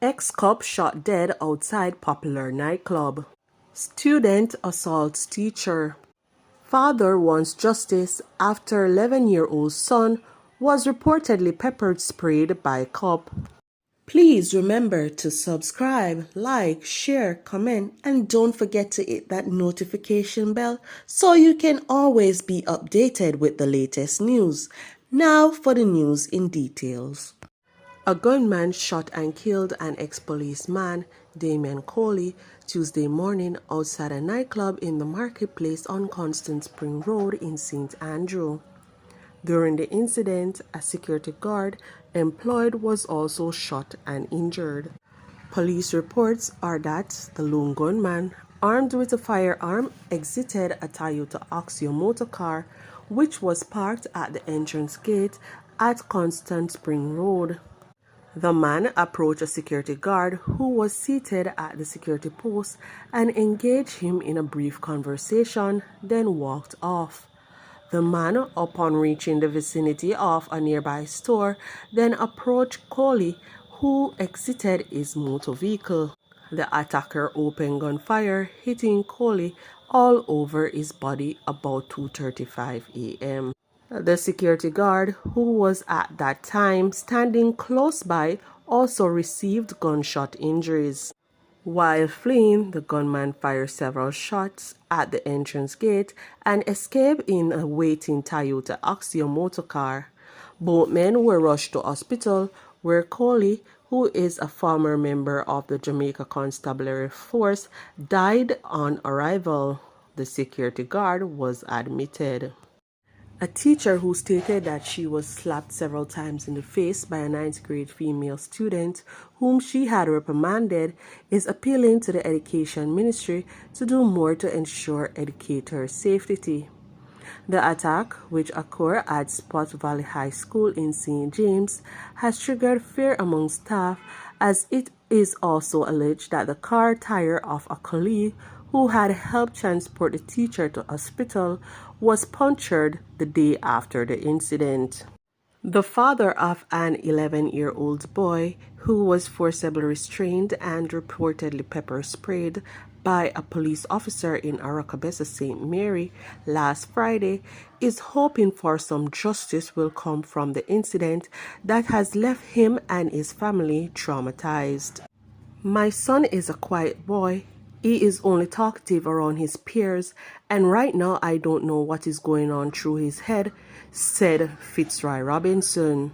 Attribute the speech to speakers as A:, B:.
A: Ex-cop shot dead outside popular nightclub. Student assaults teacher. Father wants justice after 11-year-old son was reportedly peppered sprayed by cop. Please remember to subscribe, like, share, comment, and don't forget to hit that notification bell so you can always be updated with the latest news. Now for the news in details. A gunman shot and killed an ex-policeman, Damian Coley, Tuesday morning outside a nightclub in the marketplace on Constant Spring Road in St. Andrew. During the incident, a security guard employed was also shot and injured. Police reports are that the lone gunman, armed with a firearm, exited a Toyota Axio motor car, which was parked at the entrance gate at Constant Spring Road. The man approached a security guard who was seated at the security post and engaged him in a brief conversation, then walked off. The man, upon reaching the vicinity of a nearby store, then approached Coley, who exited his motor vehicle. The attacker opened gunfire, hitting Coley all over his body about 2:35 a.m. The security guard, who was at that time standing close by, also received gunshot injuries. While fleeing, the gunman fired several shots at the entrance gate and escaped in a waiting Toyota Axio motor car. Both men were rushed to hospital, where Coley, who is a former member of the Jamaica Constabulary Force, died on arrival. The security guard was admitted. A teacher who stated that she was slapped several times in the face by a ninth grade female student whom she had reprimanded is appealing to the Education Ministry to do more to ensure educators' safety. The attack, which occurred at Spot Valley High School in St. James, has triggered fear among staff, as it is also alleged that the car tire of a colleague who had helped transport the teacher to hospital was punctured the day after the incident. The father of an 11-year-old boy who was forcibly restrained and reportedly pepper sprayed by a police officer in Aracabessa, St. Mary last Friday is hoping for some justice will come from the incident that has left him and his family traumatized. My son is a quiet boy. He is only talkative around his peers, and right now I don't know what is going on through his head, said Fitzroy Robinson.